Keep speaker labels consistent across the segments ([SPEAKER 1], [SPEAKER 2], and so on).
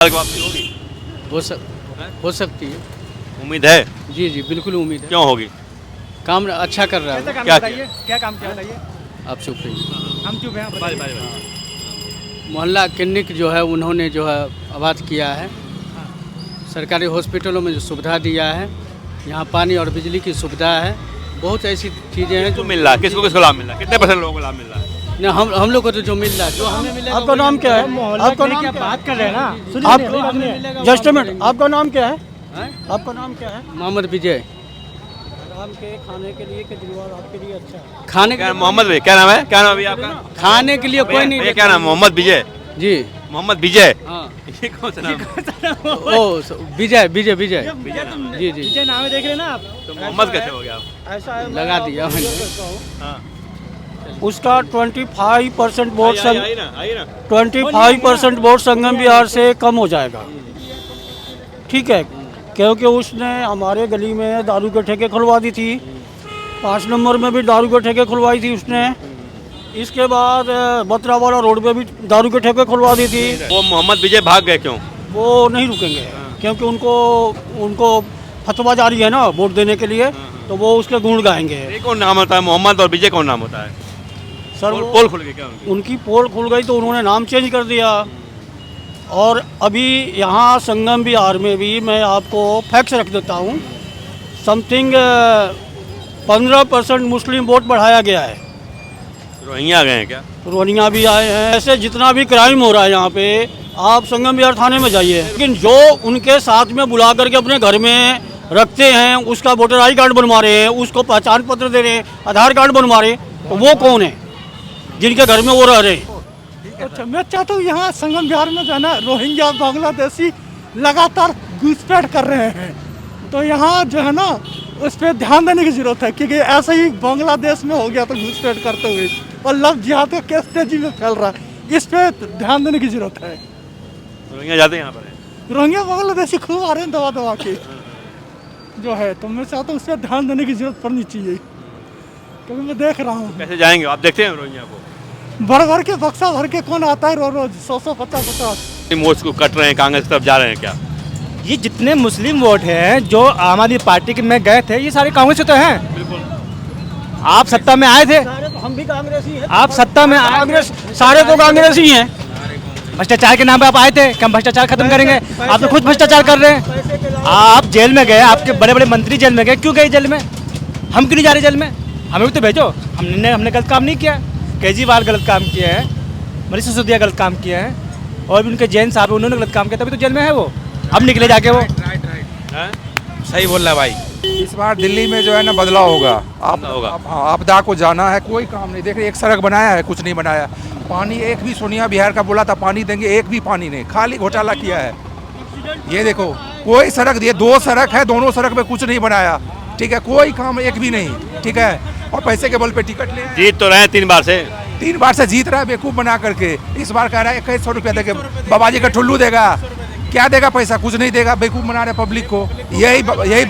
[SPEAKER 1] वापसी होगी?
[SPEAKER 2] हो सक हो सकती है।
[SPEAKER 1] उम्मीद है?
[SPEAKER 2] जी जी बिल्कुल उम्मीद है।
[SPEAKER 1] क्यों होगी?
[SPEAKER 2] काम अच्छा कर रहा है।
[SPEAKER 1] क्या
[SPEAKER 3] क्या काम किया बताइए।
[SPEAKER 2] आप चुप रहिए।
[SPEAKER 3] हम चुप हैं।
[SPEAKER 2] मोहल्ला क्लिनिक जो है उन्होंने जो है आबाद किया है। सरकारी हॉस्पिटलों में जो सुविधा दिया है, यहाँ पानी और बिजली की सुविधा है। बहुत ऐसी चीज़ें हैं
[SPEAKER 1] जो मिल रहा है, किसको किसको लाभ मिल रहा है, कितने परसेंट लोगों को लाभ मिल रहा है?
[SPEAKER 2] नहीं, हम लोग को तो जो मिल रहा है, जो हमें मिलेगा।
[SPEAKER 4] आपका नाम क्या है? आपका नाम
[SPEAKER 3] क्या बात कर रहे हैं ना?
[SPEAKER 4] आप जस्ट अ मिनट, आपका नाम क्या है? आपका नाम क्या है?
[SPEAKER 2] मोहम्मद विजय।
[SPEAKER 4] आराम के खाने के लिए केजरीवाल आपके लिए अच्छा है।
[SPEAKER 2] खाने के
[SPEAKER 1] क्या मोहम्मद भाई, क्या नाम है, क्या नाम है आपका?
[SPEAKER 2] खाने के लिए कोई नहीं।
[SPEAKER 1] भैया, क्या नाम? मोहम्मद विजय।
[SPEAKER 2] जी
[SPEAKER 1] मोहम्मद विजय,
[SPEAKER 2] हाँ।
[SPEAKER 1] ये कौन सा नाम है?
[SPEAKER 2] ओ विजय विजय विजय
[SPEAKER 1] विजय नाम है।
[SPEAKER 2] जी जी
[SPEAKER 3] विजय नाम है, देख रहे हैं ना आप?
[SPEAKER 1] तो मोहम्मद कैसे हो गया आप?
[SPEAKER 4] ऐसा है,
[SPEAKER 2] लगा दिया मैंने।
[SPEAKER 1] हाँ।
[SPEAKER 4] उसका 25% वोट
[SPEAKER 1] आइए ना, आइए ना।
[SPEAKER 4] 25% वोट संगम बिहार से कम हो जाएगा। ठीक है, क्योंकि उसने हमारे गली में दारू के ठेके खुलवा दी थी। 5 नंबर में भी दारू के ठेके खुलवाई थी उसने। इसके बाद बतरावाला रोड पे भी दारू के ठेके खुलवा दी थी।
[SPEAKER 1] वो मोहम्मद विजय भाग गए क्यों?
[SPEAKER 4] वो नहीं रुकेंगे, क्योंकि उनको फतवा जारी है ना वोट देने के लिए, तो वो उसके गुण गाएंगे।
[SPEAKER 1] ये कौन नाम होता है? मोहम्मद और विजय कौन नाम होता है?
[SPEAKER 4] सर
[SPEAKER 1] पोल खुल गई क्या उनकी?
[SPEAKER 4] उनकी पोल खुल गई तो उन्होंने नाम चेंज कर दिया। और अभी यहाँ संगम बिहार में भी मैं आपको फैक्ट्स रख देता हूँ, समथिंग 15% मुस्लिम वोट बढ़ाया गया है।
[SPEAKER 1] रोहिंग्या आ गए हैं क्या?
[SPEAKER 4] रोहिंग्या भी आए हैं। ऐसे जितना भी क्राइम हो रहा है यहाँ पे, आप संगम बिहार थाने में जाइए। लेकिन जो उनके साथ में बुला करके अपने घर में रखते हैं, उसका वोटर आई कार्ड बनवा रहे हैं, उसको पहचान पत्र दे रहे हैं, आधार कार्ड बनवा रहे हैं, तो वो कौन है जिनके घर में वो रह रहे हैं?
[SPEAKER 3] अच्छा, मैं चाहता हूँ यहाँ संगम बिहार में जो है ना, रोहिंग्या बांग्लादेशी लगातार घुसपैठ कर रहे हैं, तो यहाँ जो है ना उस पर ध्यान देने की जरूरत है, क्योंकि ऐसे ही बांग्लादेश में हो गया तो घुसपैठ करते हुए, और लव जिहाद का केस तेजी में फैल रहा है। इस पे ध्यान देने की जरूरत है।
[SPEAKER 1] रोहिंग्या जाते हैं यहाँ पर?
[SPEAKER 3] रोहिंग्या बांग्लादेशी खूब आ रहे हैं दबा दबा के जो है, तो मैं चाहता हूँ उस पर ध्यान देने की जरूरत पड़नी चाहिए, क्योंकि मैं देख रहा हूँ
[SPEAKER 1] कैसे जाएंगे आप? देखते हैं रोहिंग्या को
[SPEAKER 3] भर भर के बक्सा भर के कौन आता है रोज 100-150
[SPEAKER 1] मोर्च को कट रहे हैं, कांग्रेस की तरफ जा रहे हैं क्या?
[SPEAKER 3] ये जितने मुस्लिम वोट हैं जो आम आदमी पार्टी के में गए थे, ये सारे कांग्रेस के तो हैं।
[SPEAKER 1] बिल्कुल।
[SPEAKER 3] आप सत्ता में आए थे,
[SPEAKER 4] हम भी कांग्रेसी हैं।
[SPEAKER 3] आप सत्ता में
[SPEAKER 4] कांग्रेस सारे तो कांग्रेसी हैं।
[SPEAKER 3] भ्रष्टाचार के नाम पे आप आए थे कि हम भ्रष्टाचार खत्म करेंगे। आप तो खुद भ्रष्टाचार कर रहे हैं। आप जेल में गए, आपके बड़े बड़े मंत्री जेल में गए, क्यों गए जेल में? हम क्यों नहीं जा रहे जेल में? हमें भी तो भेजो। हमने गलत काम नहीं किया। केजरीवाल गलत काम किए हैं, मनीष सिसोदिया गलत काम किए हैं, और भी उनके जैन साहब उन्होंने गलत काम किया, तभी तो जेल में है वो। अब निकले जाके वो।
[SPEAKER 5] सही बोल रहा है भाई। इस बार दिल्ली में जो है ना बदलाव होगा। आपदा को जाना है, कोई काम नहीं। देख रहे, एक सड़क बनाया है, कुछ नहीं बनाया। पानी एक भी, सोनिया बिहार का बोला था पानी देंगे, एक भी पानी नहीं, खाली घोटाला किया है। ये देखो, कोई सड़क दिए, 2 सड़क है, दोनों सड़क पे कुछ नहीं बनाया। ठीक है, कोई काम एक भी नहीं। ठीक है, और पैसे के बल पे टिकट ले
[SPEAKER 1] जीत तो रहे हैं 3 बार से।
[SPEAKER 5] 3 बार से जीत रहा है बेवकूफ बना करके। इस बार कह रहा है 2100 रुपया देके बाबा जी का ठुल्लू देगा। क्या देगा? पैसा कुछ नहीं देगा। बेवकूफ बना रहे पब्लिक को। यही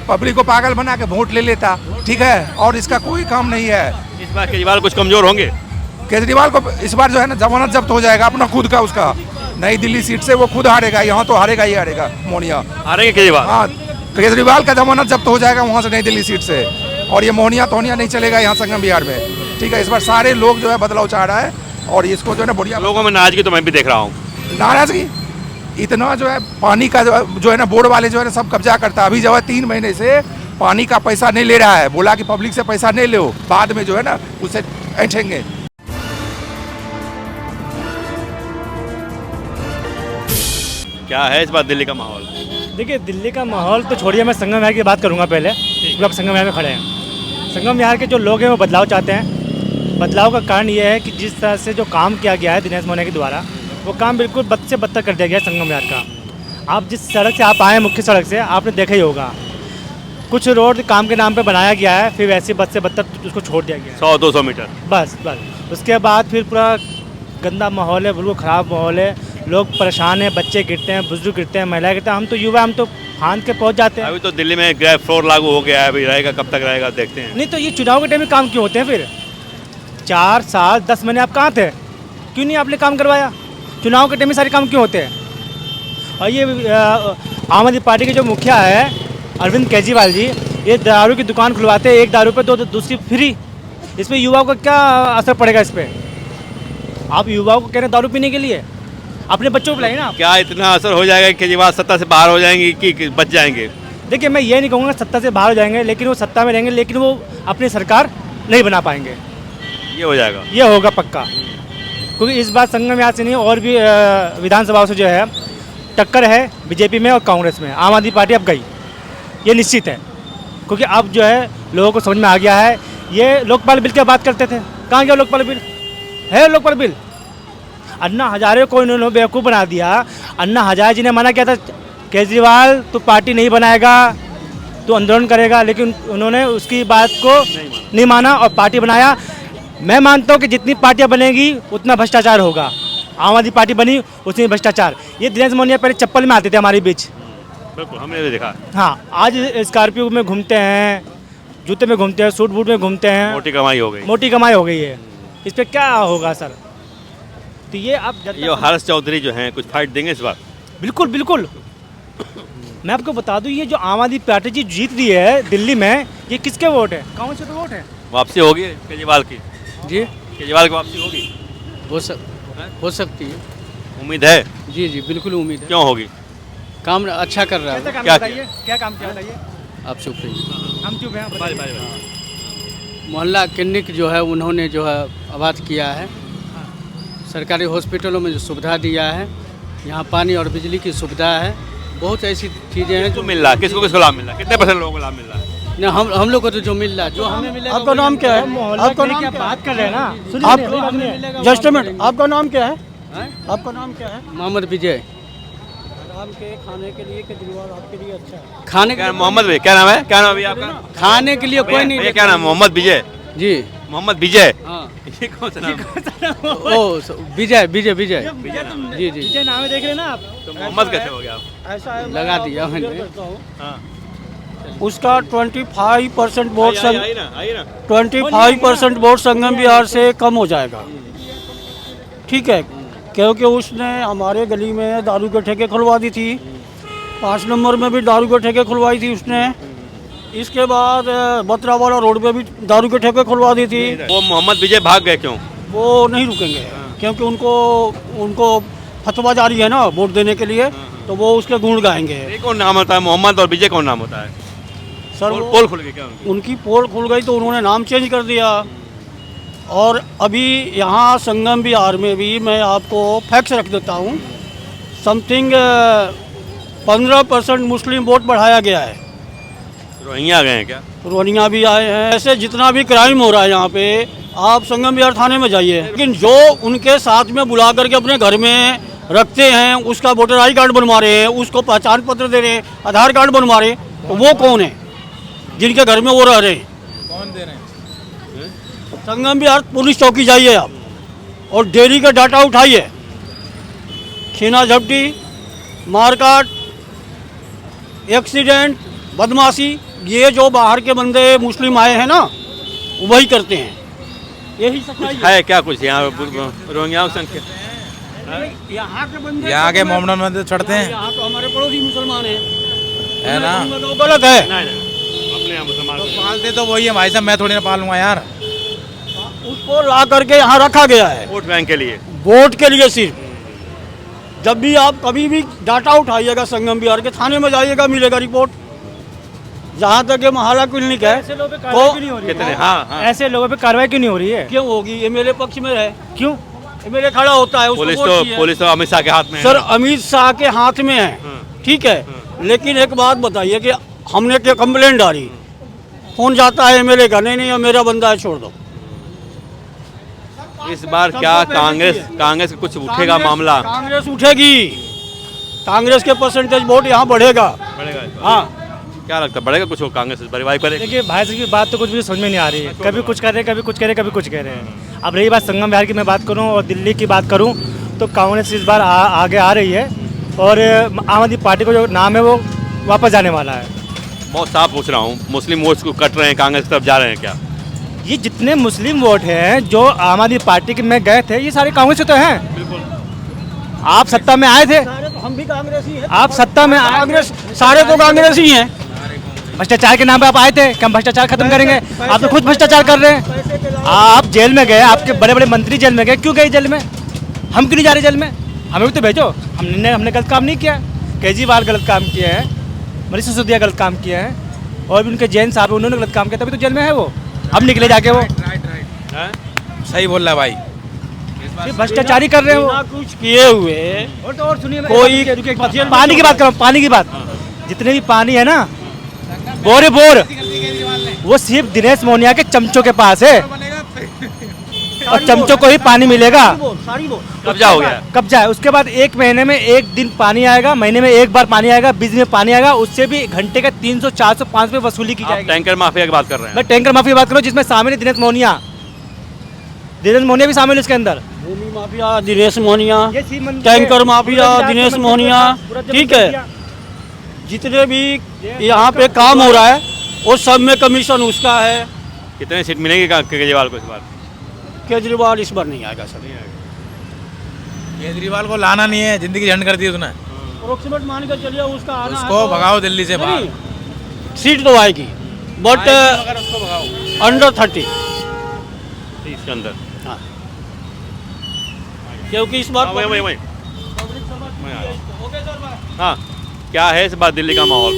[SPEAKER 5] पब्लिक को पागल बना के वोट ले लेता। ठीक है, और इसका कोई काम नहीं है।
[SPEAKER 1] इस बार केजरीवाल कुछ कमजोर होंगे?
[SPEAKER 5] केजरीवाल को इस बार जो है ना जमानत जब्त हो जाएगा अपना खुद का। उसका नई दिल्ली सीट से वो खुद हारेगा, यहाँ तो हारेगा ही हारेगा मोहनिया।
[SPEAKER 1] हारेंगे केजरीवाल?
[SPEAKER 5] हाँ, केजरीवाल का जमानत जब्त हो जाएगा वहाँ से, नई दिल्ली सीट से। और ये मोहनिया तोहनिया नहीं चलेगा यहाँ संगम बिहार में। ठीक है, इस बार सारे लोग जो है बदलाव चाह रहा है, और इसको जो है ना बढ़िया।
[SPEAKER 1] लोगों में नाराजगी तो मैं भी देख रहा हूँ।
[SPEAKER 5] नाराजगी इतना जो है, पानी का जो है ना बोर्ड वाले जो है ना सब कब्जा करता है। अभी जो है 3 महीने से पानी का पैसा नहीं ले रहा है। बोला कि पब्लिक से पैसा नहीं लो, बाद में जो है ना उसे ऐंठेंगे।
[SPEAKER 1] क्या है इस बार दिल्ली का माहौल?
[SPEAKER 3] देखिए, दिल्ली का माहौल तो छोड़िए, मैं संगम विहार की बात करूंगा पहले। क्योंकि आप संगम विहार में खड़े हैं। संगम विहार के जो लोग हैं वो बदलाव चाहते हैं। बदलाव का कारण ये है कि जिस तरह से जो काम किया गया है दिनेश मोहनिया के द्वारा, वो काम बिल्कुल बद से बदतर कर दिया गया है संगम विहार का। आप जिस सड़क से आप आए हैं, मुख्य सड़क से, आपने देखा ही होगा, कुछ रोड काम के नाम पे बनाया गया है, फिर वैसे बद से बदतर उसको छोड़ दिया गया है।
[SPEAKER 1] 100-200 मीटर
[SPEAKER 3] बस। उसके बाद फिर पूरा गंदा माहौल है, बिल्कुल ख़राब माहौल है। लोग परेशान हैं, बच्चे गिरते हैं, बुजुर्ग गिरते हैं, महिलाएं गिरते हैं। हम तो युवा, हम तो फांद के पहुंच जाते हैं।
[SPEAKER 1] अभी तो दिल्ली में ग्रैब फ्लोर लागू हो गया है, अभी रहेगा, कब तक रहेगा देखते हैं।
[SPEAKER 3] नहीं तो ये चुनाव के टाइम में काम क्यों होते हैं फिर? 4 साल 10 महीने आप कहाँ थे? क्यों नहीं आपने काम करवाया? चुनाव के टाइम में सारे काम क्यों होते हैं? और ये आम आदमी पार्टी के जो मुखिया है अरविंद केजरीवाल जी, ये दारू की दुकान खुलवाते हैं, एक दारू पे तो दूसरी फ्री। इस पर युवाओं का क्या असर पड़ेगा? इस पर आप युवाओं को कह रहे हैं दारू पीने के लिए, अपने बच्चों को बुलाइए ना।
[SPEAKER 1] क्या इतना असर हो जाएगा कि केजरीवाल सत्ता से बाहर हो जाएंगे कि बच जाएंगे?
[SPEAKER 3] देखिए, मैं ये नहीं कहूँगा सत्ता से बाहर हो जाएंगे, लेकिन वो सत्ता में रहेंगे, लेकिन वो अपनी सरकार नहीं बना पाएंगे।
[SPEAKER 1] ये हो जाएगा,
[SPEAKER 3] ये होगा पक्का, क्योंकि इस बार संगम यहाँ से नहीं और भी विधानसभाओं से जो है टक्कर है बीजेपी में और कांग्रेस में। आम आदमी पार्टी अब गई, ये निश्चित है, क्योंकि अब जो है लोगों को समझ में आ गया है। ये लोकपाल बिल की बात करते थे, कहाँ गया लोकपाल बिल? है लोकपाल बिल? अन्ना हजारे को इन्होंने बेवकूफ़ बना दिया। अन्ना हजारे जी ने मना किया था, केजरीवाल तो पार्टी नहीं बनाएगा, तो आंदोलन करेगा, लेकिन उन्होंने उसकी बात को नहीं माना और पार्टी बनाया। मैं मानता हूँ कि जितनी पार्टियाँ बनेगी उतना भ्रष्टाचार होगा। आम आदमी पार्टी बनी उतनी भ्रष्टाचार। ये दिनेश मोनिया पहले चप्पल में आते थे हमारे बीच,
[SPEAKER 1] बिल्कुल हमने भी देखा।
[SPEAKER 3] हाँ, आज स्कॉर्पियो में घूमते हैं, जूते में घूमते हैं, सूट बूट में घूमते हैं।
[SPEAKER 1] मोटी कमाई हो गई,
[SPEAKER 3] मोटी कमाई हो गई है। इस पर क्या होगा सर? तो ये आप
[SPEAKER 1] ये हर्ष चौधरी जो हैं कुछ फाइट देंगे इस बार?
[SPEAKER 3] बिल्कुल बिल्कुल। मैं आपको बता दूं, ये जो आम आदमी पार्टी जी जीत रही है दिल्ली में, ये किसके वोट है? कौन से तो वोट है?
[SPEAKER 1] वापसी होगी केजरीवाल की?
[SPEAKER 2] जी,
[SPEAKER 1] केजरीवाल की वापसी होगी?
[SPEAKER 2] हो सकती है।
[SPEAKER 1] उम्मीद है?
[SPEAKER 2] जी जी, बिल्कुल उम्मीद है।
[SPEAKER 1] क्यों होगी?
[SPEAKER 2] काम अच्छा कर रहा है।
[SPEAKER 1] क्या
[SPEAKER 3] क्या काम किया बताइए?
[SPEAKER 2] आप चुप रहिए।
[SPEAKER 3] हम चुप हैं।
[SPEAKER 2] मोहल्ला क्लिनिक जो है उन्होंने जो है आबाद किया है। सरकारी हॉस्पिटलों में जो सुविधा दिया है, यहाँ पानी और बिजली की सुविधा है, बहुत ऐसी चीज़ें हैं
[SPEAKER 1] जो मिल रहा है। किसको किसको लाभ मिल रहा है? कितने परसेंट लोगों को लाभ मिल रहा है?
[SPEAKER 2] ना हम लोग को तो जो मिल रहा है, जो हमें मिलेगा।
[SPEAKER 4] आपका नाम क्या है? आपका नाम
[SPEAKER 3] क्या
[SPEAKER 4] क्या
[SPEAKER 3] बात कर रहे हैं ना?
[SPEAKER 4] आप जस्ट मिनट, आपका नाम क्या है? आपका नाम क्या है?
[SPEAKER 2] मोहम्मद विजय।
[SPEAKER 4] आराम के खाने के लिए केजरीवाल आपके लिए अच्छा है।
[SPEAKER 2] खाने
[SPEAKER 1] क्या मोहम्मद भाई, क्या नाम है? क्या नाम है भैया आपका?
[SPEAKER 2] खाने के लिए कोई नहीं।
[SPEAKER 1] भैया क्या नाम? मोहम्मद विजय।
[SPEAKER 2] जी,
[SPEAKER 1] मोहम्मद विजय।
[SPEAKER 2] हाँ।
[SPEAKER 1] ये कौन सा नाम?
[SPEAKER 2] ओ विजय विजय विजय। जी जी,
[SPEAKER 3] विजय नाम है, देख रहे हैं ना आप?
[SPEAKER 1] तो मोहम्मद कैसे हो गया आप?
[SPEAKER 4] ऐसा है,
[SPEAKER 2] लगा दिया मैंने।
[SPEAKER 1] हाँ।
[SPEAKER 4] उसका 25% वोट
[SPEAKER 1] आइए ना, आइए ना।
[SPEAKER 4] 25% वोट संगम बिहार से कम हो जाएगा। ठीक है, क्योंकि उसने हमारे गली में दारू के ठेके खुलवा दी थी, 5 नंबर में भी दारू के ठेके खुलवाई थी उसने। इसके बाद बतरावाला रोड पे भी दारू के ठेके खुलवा दी थी।
[SPEAKER 1] वो मोहम्मद विजय भाग गए क्यों?
[SPEAKER 4] वो नहीं रुकेंगे, क्योंकि उनको फतवा जारी है ना वोट देने के लिए, तो वो उसके गुण गाएंगे।
[SPEAKER 1] ये कौन नाम होता है? मोहम्मद और विजय कौन नाम होता है?
[SPEAKER 4] सर
[SPEAKER 1] पोल खुल गई क्या उनकी?
[SPEAKER 4] उनकी पोल खुल गई तो उन्होंने नाम चेंज कर दिया। और अभी यहाँ संगम बिहार में भी मैं आपको फैक्ट्स रख देता हूँ, समथिंग 15% मुस्लिम वोट बढ़ाया गया है।
[SPEAKER 1] रोहिंग्या आ गए हैं क्या?
[SPEAKER 4] रोहिंग्या भी आए हैं। ऐसे जितना भी क्राइम हो रहा है यहाँ पे, आप संगम बिहार थाने में जाइए। लेकिन जो उनके साथ में बुला करके अपने घर में रखते हैं, उसका वोटर आई कार्ड बनवा रहे हैं, उसको पहचान पत्र दे रहे हैं, आधार कार्ड बनवा रहे हैं, तो वो कौन है जिनके घर में वो रह रहे हैं?
[SPEAKER 5] कौन दे रहे हैं?
[SPEAKER 4] संगम बिहार पुलिस चौकी जाइए आप और डेयरी का डाटा उठाइए। छीना झपटी, मारकाट, एक्सीडेंट, बदमाशी, ये जो बाहर के बंदे मुस्लिम आए हैं ना, वही करते हैं। यही सच्चाई
[SPEAKER 1] है क्या कुछ यहाँ रोहिंग्याओं की संख्या?
[SPEAKER 4] यहाँ के बंदे,
[SPEAKER 5] यहाँ के मोहम्मद मंदिर चढ़ते हैं,
[SPEAKER 4] यहाँ तो हमारे पड़ोसी मुसलमान हैं,
[SPEAKER 5] है ना?
[SPEAKER 4] वो गलत है।
[SPEAKER 1] अपने यहाँ मुसलमान
[SPEAKER 5] तो पालते तो वही है भाई साहब, मैं थोड़ी ना पालूंगा यार।
[SPEAKER 4] उसको ला करके यहाँ रखा गया है
[SPEAKER 1] वोट बैंक के लिए।
[SPEAKER 4] वोट के लिए सिर्फ। जब भी आप कभी भी डाटा उठाइएगा संगम बिहार के थाने में जाइएगा, मिलेगा रिपोर्ट। जहाँ तक ये मोहल्ला क्लिनिक है,
[SPEAKER 3] ऐसे लोगों पे कार्रवाई क्यों नहीं हो रही है?
[SPEAKER 1] कितने? हाँ।
[SPEAKER 3] ऐसे लोगों पे कार्रवाई क्यों नहीं हो रही है?
[SPEAKER 4] क्यों होगी? एमएलए पक्ष में है,
[SPEAKER 3] क्यों?
[SPEAKER 4] एमएलए खड़ा होता है, उसको वोट चाहिए।
[SPEAKER 1] पुलिस तो अमित शाह के हाथ में है।
[SPEAKER 4] सर अमित शाह के हाथ में है, ठीक है, लेकिन एक बात बताइए कि हमने क्या कंप्लेंट डाली, फोन जाता है एमएलए का, नहीं ये मेरा बंदा है, छोड़ दो।
[SPEAKER 1] इस बार क्या कांग्रेस का कुछ उठेगा मामला?
[SPEAKER 4] कांग्रेस उठेगी, कांग्रेस के परसेंटेज वोट यहाँ बढ़ेगा।
[SPEAKER 1] बढ़ेगा?
[SPEAKER 4] हाँ,
[SPEAKER 1] क्या लगता है बढ़ेगा? कुछ हो कांग्रेस रिवाइव करेगी?
[SPEAKER 3] देखिए भाई साहब की बात तो कुछ भी समझ में नहीं आ रही है। कभी कुछ कह रहे हैं, कभी कुछ कह रहे हैं, कभी कुछ कह रहे हैं। अब रही बात संगम बिहार की मैं बात करूं और दिल्ली की बात करूं, तो कांग्रेस इस बार आगे आ रही है और आम आदमी पार्टी को जो नाम है वो वापस जाने वाला है।
[SPEAKER 1] बहुत साफ पूछ रहा हूँ, मुस्लिम वोट्स को कट रहे हैं, कांग्रेस की तरफ जा रहे हैं क्या?
[SPEAKER 3] ये जितने मुस्लिम वोट हैं जो आम आदमी पार्टी के में गए थे, ये सारे कांग्रेस से तो हैं।
[SPEAKER 1] बिल्कुल।
[SPEAKER 3] आप सत्ता में आए थे,
[SPEAKER 4] हम भी कांग्रेसी हैं।
[SPEAKER 3] आप सत्ता में
[SPEAKER 4] कांग्रेस सारे तो कांग्रेसी हैं।
[SPEAKER 3] भ्रष्टाचार के नाम पे आप आए थे कि हम भ्रष्टाचार खत्म करेंगे, आप तो खुद भ्रष्टाचार कर रहे हैं। आप जेल में गए, आपके बड़े बड़े मंत्री जेल में गए, क्यों गए जेल में? हम क्यों नहीं जा रहे जेल में? हमें भी तो भेजो। हमने गलत काम नहीं किया। केजरीवाल गलत काम किए हैं, मनीष सिसोदिया गलत काम किए हैं, और भी उनके जैन साहब उन्होंने गलत काम किया, तभी तो जेल में है वो। अब निकले जाके वो
[SPEAKER 5] सही बोल रहा है भाई।
[SPEAKER 3] भ्रष्टाचारी कर रहे हो।
[SPEAKER 4] बिना कुछ किए हुए
[SPEAKER 3] और सुनिए,
[SPEAKER 4] कोई
[SPEAKER 3] पानी की बात करो, पानी की बात। जितने भी पानी है ना, बोर वो सिर्फ दिनेश मोनिया के चमचों के पास है, और चमचों को ही पानी मिलेगा।
[SPEAKER 1] कब्जा हो गया।
[SPEAKER 3] कब्जा है। उसके बाद एक महीने में एक दिन पानी आएगा, महीने में एक बार पानी आएगा, बीच में पानी आएगा, उससे भी घंटे का 300, 400, 500 वसूली की
[SPEAKER 1] आप
[SPEAKER 3] जाएगी।
[SPEAKER 1] टैंकर माफिया की बात कर रहे हैं।
[SPEAKER 3] मैं टैंकर माफिया की बात करूँ, जिसमें शामिल है दिनेश मोनिया भी शामिल है इसके अंदर।
[SPEAKER 4] भूमि माफिया दिनेश मोनिया,
[SPEAKER 3] ये सीमन-
[SPEAKER 4] टैंकर माफिया
[SPEAKER 3] पूरा
[SPEAKER 4] दिनेश
[SPEAKER 3] पूरा
[SPEAKER 4] मोनिया,
[SPEAKER 3] पूरा
[SPEAKER 4] ठीक है। जितने भी यहाँ पे काम हो रहा है वो सब में कमीशन उसका है।
[SPEAKER 1] कितने सीट मिलेंगे केजरीवाल को इस बार?
[SPEAKER 4] केजरीवाल इस बार नहीं आएगा सर।
[SPEAKER 6] केजरीवाल को लाना नहीं है, जिंदगी झंड कर दी उसने।
[SPEAKER 4] अप्रोक्सीमेट मान के चलिए उसका आना है
[SPEAKER 6] उसको
[SPEAKER 4] तो-
[SPEAKER 6] भगाओ दिल्ली से बाहर।
[SPEAKER 4] नहीं, सीट तो आएगी बट
[SPEAKER 6] अगर उसको भगाओ।
[SPEAKER 4] अंडर 30,
[SPEAKER 1] इसके अंदर
[SPEAKER 4] क्योंकि इस बार
[SPEAKER 1] वही हाँ, क्या है इस बार दिल्ली का माहौल?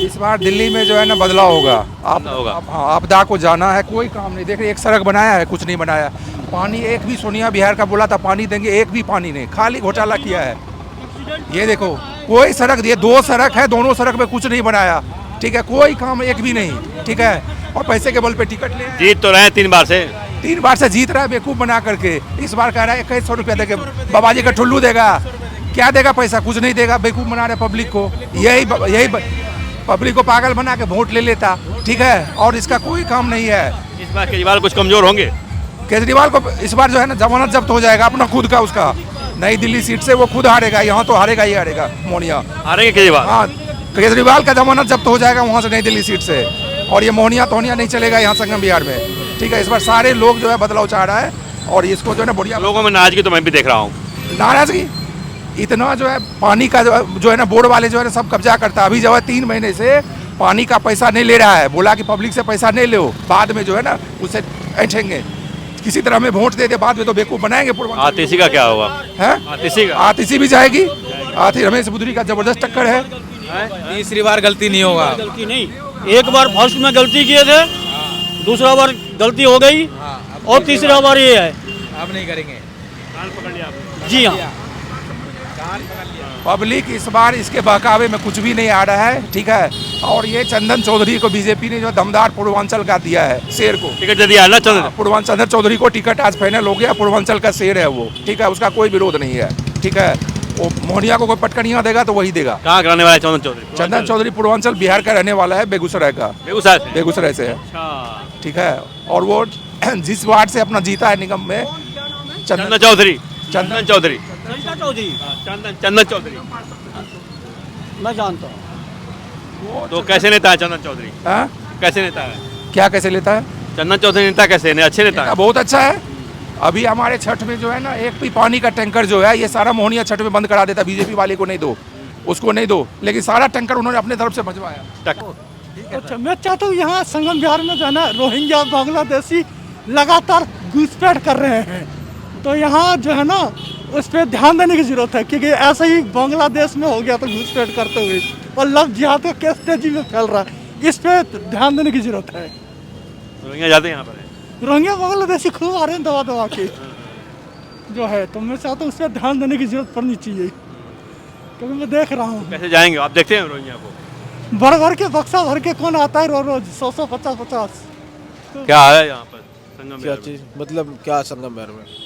[SPEAKER 5] इस बार दिल्ली में जो है ना बदलाव होगा।
[SPEAKER 1] होगा।
[SPEAKER 5] हाँ, आपदा को जाना है, कोई काम नहीं। देखिए एक सड़क बनाया है, कुछ नहीं बनाया। पानी एक भी, सोनिया बिहार का बोला था पानी देंगे, एक भी पानी नहीं, खाली घोटाला किया है। ये देखो कोई सड़क दिए, 2 सड़क है, दोनों सड़क पे कुछ नहीं बनाया, ठीक है, कोई काम एक भी नहीं, ठीक है। और पैसे के बल पे टिकट ले,
[SPEAKER 1] जीत तो रहे हैं 3 बार से।
[SPEAKER 5] 3 बार से जीत रहा है बेवकूफ बना करके। इस बार कह रहा है 2100 रुपया देके बाबा जी का ठुल्लू देगा। क्या देगा? पैसा कुछ नहीं देगा। बेवकूफ बना रहे पब्लिक को। यही पब्लिक को पागल बना के वोट ले लेता, ठीक है। और इसका कोई काम नहीं है।
[SPEAKER 1] इस बार केजरीवाल कुछ कमजोर होंगे।
[SPEAKER 5] केजरीवाल को इस बार जो है ना जमानत जब्त हो जाएगा अपना खुद का, उसका नई दिल्ली सीट से वो खुद हारेगा। यहाँ तो हारेगा ही हारेगा मोहनिया।
[SPEAKER 1] हारेंगे केजरीवाल।
[SPEAKER 5] हाँ, केजरीवाल का जमानत जब्त हो जाएगा वहाँ से, नई दिल्ली सीट से। और ये मोहनिया तोहनिया नहीं चलेगा यहाँ संगम बिहार में, ठीक है। इस बार सारे लोग जो है बदलाव चाह रहा है, और इसको जो है ना बढ़िया
[SPEAKER 1] लोगों में नाराजगी तो मैं भी देख रहा हूँ।
[SPEAKER 5] नाराजगी इतना जो है पानी का जो है ना बोर्ड वाले जो है ना सब कब्जा करता है। अभी जो है 3 महीने से पानी का पैसा नहीं ले रहा है। बोला कि पब्लिक से पैसा नहीं लो, बाद में जो है ना उससे ऐठेंगे। किसी तरह में वोट दे दे, बाद में तो बेवकूफ बनाएंगे।
[SPEAKER 1] आतिशी का क्या होगा?
[SPEAKER 5] है आतिशी भी जाएगी। आतिशी रमेश बुधरी का जबरदस्त टक्कर है।
[SPEAKER 6] तीसरी बार गलती नहीं होगा।
[SPEAKER 4] गलती नहीं, एक बार फर्स्ट में गलती किए थे, दूसरा बार गलती हो गई, और तीसरा बार ये है।
[SPEAKER 6] अब नहीं करेंगे।
[SPEAKER 4] जी हाँ,
[SPEAKER 5] पब्लिक इस बार इसके बहकावे में कुछ भी नहीं आ रहा है, ठीक है। और ये चंदन चौधरी को बीजेपी ने जो दमदार पूर्वांचल का दिया है, शेर को
[SPEAKER 1] टिकट दे दिया ना चंद्र।
[SPEAKER 5] चंदन चौधरी को टिकट आज फाइनल हो गया। पूर्वांचल का शेर है वो, ठीक है, उसका कोई विरोध नहीं है, ठीक है। वो मोहनिया को कोई पटकनिया देगा तो वही देगा।
[SPEAKER 1] कहाँ कराने वाला है चंदन चौधरी?
[SPEAKER 5] चंदन चौधरी पूर्वांचल बिहार का रहने वाला है, बेगूसराय का। बेगूसराय से है, ठीक है। और वो जिस वार्ड से अपना जीता है निगम में,
[SPEAKER 1] चंदन चौधरी
[SPEAKER 4] चंदन चौधरी मैं जानता हूँ।
[SPEAKER 1] तो कैसे नेता है चंदन चौधरी?
[SPEAKER 5] हाँ?
[SPEAKER 1] कैसे नेता है
[SPEAKER 5] क्या कैसे लेता है?
[SPEAKER 1] चंदन चौधरी? नेता कैसे ने? अच्छे नेता है।
[SPEAKER 5] बहुत अच्छा है। अभी हमारे छठ में जो है ना एक भी पानी का टैंकर जो है, ये सारा मोहनिया छठ में बंद करा देता। बीजेपी वाले को नहीं दो, उसको नहीं दो, लेकिन सारा टैंकर उन्होंने अपने तरफ से भजवाया।
[SPEAKER 7] अच्छा, मैं चाहता हूँ यहाँ संगम बिहार में जो है ना रोहिंग्या बांग्लादेशी लगातार घुसपैठ कर रहे हैं, तो यहाँ जो है ना उस पर ध्यान देने की जरूरत है, क्योंकि ऐसा ही बांग्लादेश में हो गया था घुसपैठ करते हुए, और लव जिहाद का केस तेजी में फैल रहा है। इस पे ध्यान देने की जरूरत है।
[SPEAKER 1] रोहिंग्या जाते हैं यहाँ पर?
[SPEAKER 7] रोहिंग्या बांग्लादेशी खूब आ रहे हैं दबा दबा के जो है, तो मैं चाहता हूँ उस पर ध्यान देने की जरूरत पड़नी चाहिए, क्योंकि मैं देख रहा हूँ
[SPEAKER 1] कैसे जाएंगे आप? देखते हैं रोहिंग्या को?
[SPEAKER 7] भर भर के बक्सा भर के कौन आता है रोज 100-100, 50-50।
[SPEAKER 1] क्या है यहाँ पर संगम बिहार में?
[SPEAKER 8] मतलब क्या संगम बिहार में?